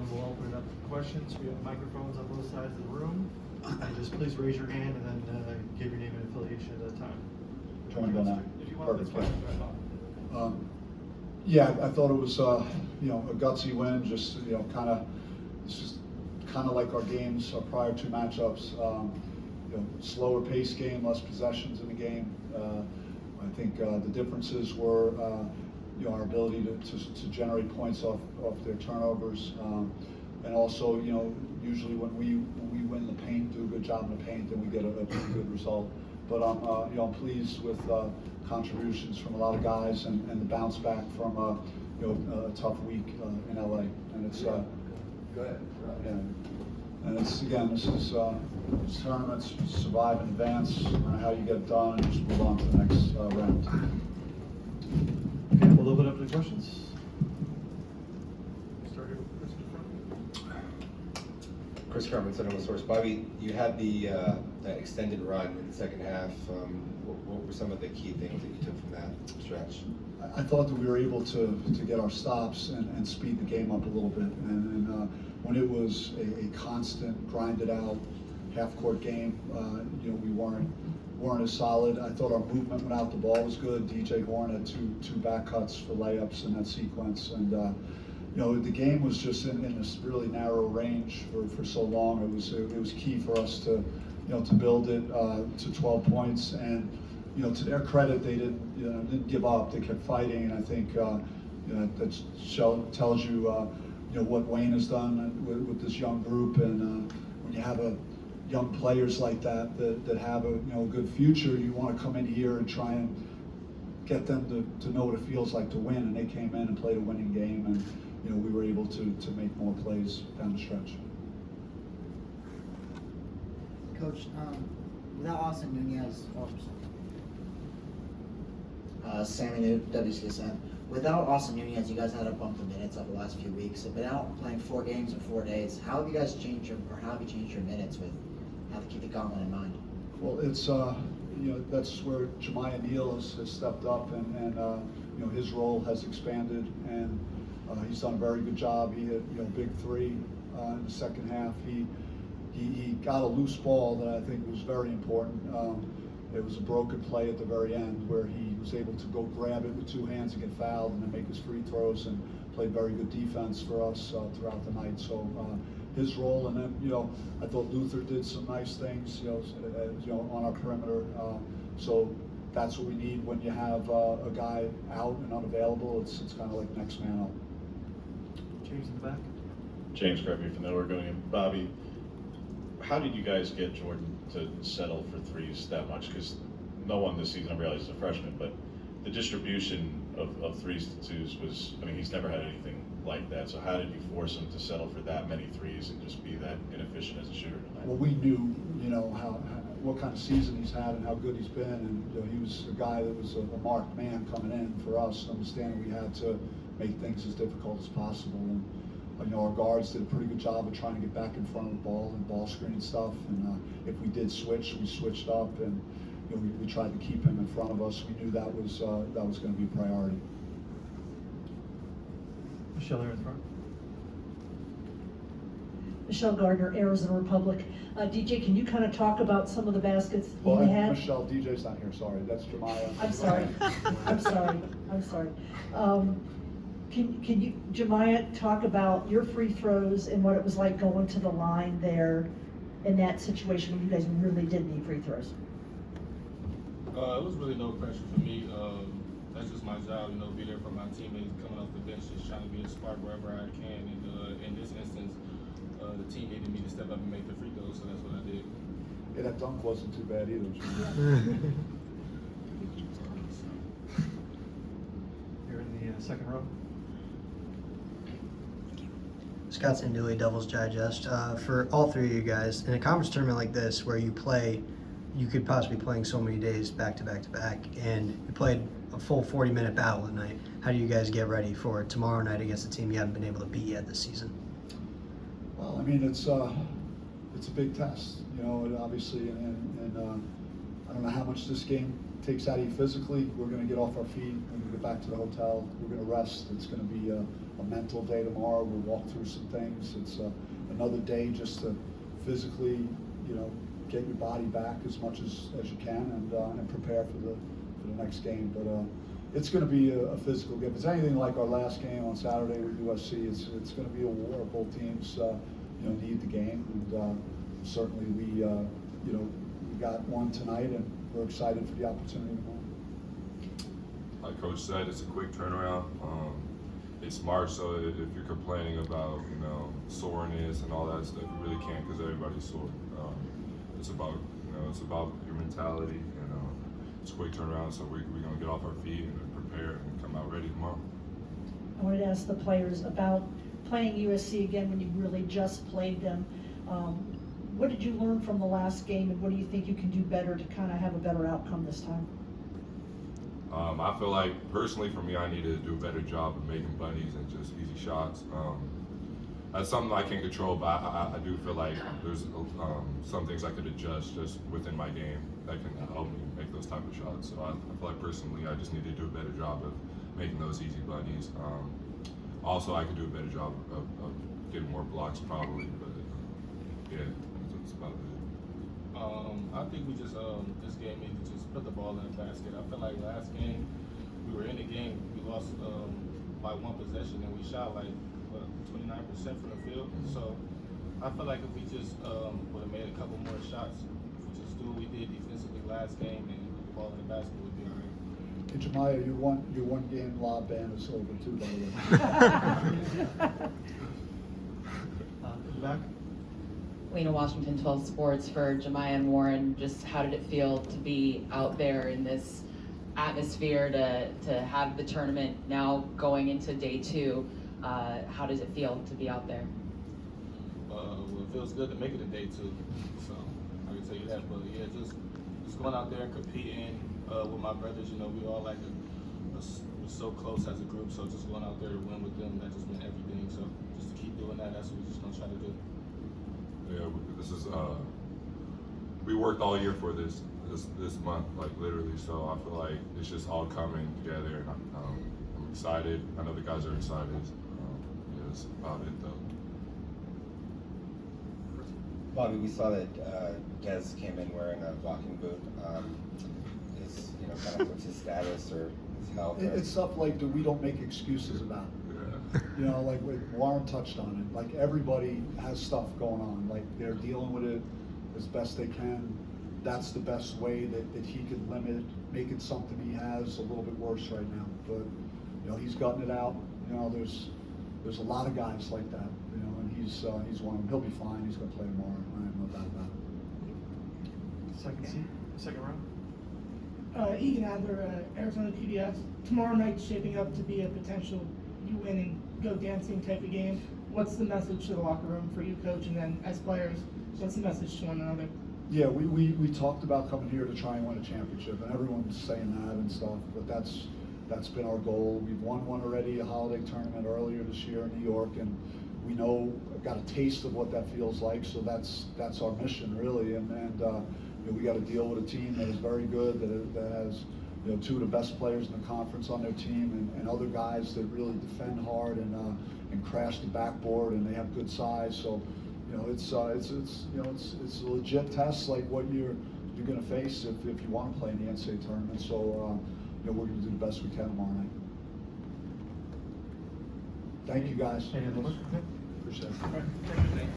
then we'll open it up to questions. We have microphones on both sides of the room. And just please raise your hand and then give your name and affiliation at a time. Join on that. If you want, that's fine. Yeah, I thought it was a gutsy win. Just it's just kind of like our games, our prior two matchups. Slower pace game, less possessions in the game. I think the differences were our ability to generate points off their turnovers, and also usually when we win the paint, do a good job in the paint, then we get a pretty good result. But I'm pleased with contributions from a lot of guys and the bounce back from a tough week in LA. And it's Go ahead. and it's again, this is tournaments, survive in advance, how you get it done, and just move on to the next round. Okay, we'll open up to questions. Start here with Chris in front. Chris Carmen, Center Source. Bobby, you had that extended run in the second half. What were some of the key things that you took from that stretch? I thought that we were able to get our stops and speed the game up a little bit. And when it was a constant, grinded out, half-court game, we weren't as solid. I thought our movement when out the ball was good. DJ Horn had two back cuts for layups in that sequence. And the game was just in this really narrow range for so long. It was key for us to build it to 12 points. And to their credit, they didn't give up. They kept fighting, and I think that tells you what Wayne has done with this young group. And when you have young players like that have a good future, you want to come in here and try and get them to know what it feels like to win. And they came in and played a winning game, and we were able to make more plays down the stretch. Coach, without Austin Nunez, Sammy New, WCSN. Without Austin Nunez, you guys had to bump the minutes over the last few weeks. They've been out playing 4 games in 4 days. How have you guys changed your minutes with how to keep the gauntlet in mind? Well, it's that's where Jemiah Neal has stepped up, and his role has expanded, and he's done a very good job. He hit big 3 in the second half. He got a loose ball that I think was very important. It was a broken play at the very end where he was able to go grab it with 2 hands and get fouled, and then make his free throws, and played very good defense for us throughout the night. So his role, and then I thought Luther did some nice things on our perimeter. So that's what we need when you have a guy out and unavailable. It's kind of like next man up. James in the back. James Gregory from the Oregonian. Bobby, how did you guys get Jordan to settle for threes that much? Because no one this season, I realize, is a freshman, but the distribution of threes to twos was, he's never had anything like that. So how did you force him to settle for that many threes and just be that inefficient as a shooter tonight? Well, we knew, what kind of season he's had and how good he's been, and he was a guy that was a marked man coming in for us, understanding we had to make things as difficult as possible. And our guards did a pretty good job of trying to get back in front of the ball and ball screen and stuff. And if we did switch, we switched up, and we tried to keep him in front of us. We knew that was going to be a priority. Michelle here in front. Michelle Gardner, Arizona Republic. DJ, can you kind of talk about some of the baskets Well, you had? Michelle, DJ's not here, sorry. That's Jemiah. I'm sorry. I'm sorry. Can you, Jemiah, talk about your free throws and what it was like going to the line there in that situation when you guys really did need free throws? It was really no pressure for me. That's just my job, be there for my teammates coming off the bench, just trying to be a spark wherever I can. And in this instance, the team needed me to step up and make the free throws, so that's what I did. Yeah, that dunk wasn't too bad either. You're in the second row. Scott Sanduli, Devil's Digest. For all 3 of you guys, in a conference tournament like this where you could possibly be playing so many days back to back to back, and you played a full 40-minute battle tonight, how do you guys get ready for tomorrow night against a team you haven't been able to beat yet this season? Well, it's a big test, obviously, and I don't know how much this game takes out of you physically. We're going to get off our feet. We're going to get back to the hotel. We're going to rest. It's going to be a mental day tomorrow. We'll walk through some things. It's another day just to physically, get your body back as much as you can and prepare for the next game. But it's going to be a physical game. If it's anything like our last game on Saturday with USC, it's going to be a war. Both teams, need the game, and certainly we got one tonight, and we're excited for the opportunity tomorrow. Like Coach said, it's a quick turnaround. It's March, so if you're complaining about soreness and all that stuff, you really can't, because everybody's sore. It's about your mentality, and it's a quick turnaround. So we're gonna get off our feet and prepare and come out ready tomorrow. I wanted to ask the players about playing USC again when you really just played them. What did you learn from the last game, and what do you think you can do better to kind of have a better outcome this time? I feel like, personally for me, I need to do a better job of making bunnies and just easy shots. That's something I can't control, but I do feel like there's some things I could adjust just within my game that can help me make those type of shots. So I feel like personally I just need to do a better job of making those easy bunnies. Also, I could do a better job of getting more blocks probably, but yeah, that's about it. I think we just this game needed to just put the ball in the basket. I feel like last game we were in the game, we lost by one possession, and we shot like 29% from the field. So I feel like if we just would have made a couple more shots, if we just do what we did defensively last game and put the ball in the basket, we'd be all right. Hey, Jemiah, your one game lob ban is over too, by the way. In the back. Lena Washington, 12 Sports for Jemiah and Warren. Just how did it feel to be out there in this atmosphere, to have the tournament now going into day 2? How does it feel to be out there? Well, it feels good to make it a day 2, so I can tell you that. But yeah, just going out there and competing with my brothers. We all we're so close as a group. So just going out there to win with them, that just meant everything. So just to keep doing that, that's what we're just gonna try to do. Yeah, this is we worked all year for this month, like literally. So I feel like it's just all coming together, and I'm excited. I know the guys are excited. Yeah, that's about it though. Bobby, we saw that Des came in wearing a walking boot. What's his status or his health? It's stuff like that we don't make excuses about. Like Warren touched on it. Like everybody has stuff going on. Like they're dealing with it as best they can. That's the best way that he could limit, make it something he has a little bit worse right now. But he's gutting it out. There's a lot of guys like that. And he's one of them. He'll be fine. He's going to play tomorrow. I have no doubt about it. Second round. Egan Adler, Arizona PBS. Tomorrow night's shaping up to be a potential you win and go dancing type of game. What's the message to the locker room for you, coach, and then as players, what's the message to one another? Yeah, we talked about coming here to try and win a championship, and everyone's saying that and stuff, but that's been our goal. We've won one already, a holiday tournament earlier this year in New York, and we got a taste of what that feels like, so that's our mission really, and we got to deal with a team that is very good, that has 2 of the best players in the conference on their team, and other guys that really defend hard and crash the backboard, and they have good size. So, it's a legit test like what you're going to face if you want to play in the NCAA tournament. So, we're going to do the best we can tomorrow night. Thank you guys. Any other questions? Appreciate it. All right. Thank you.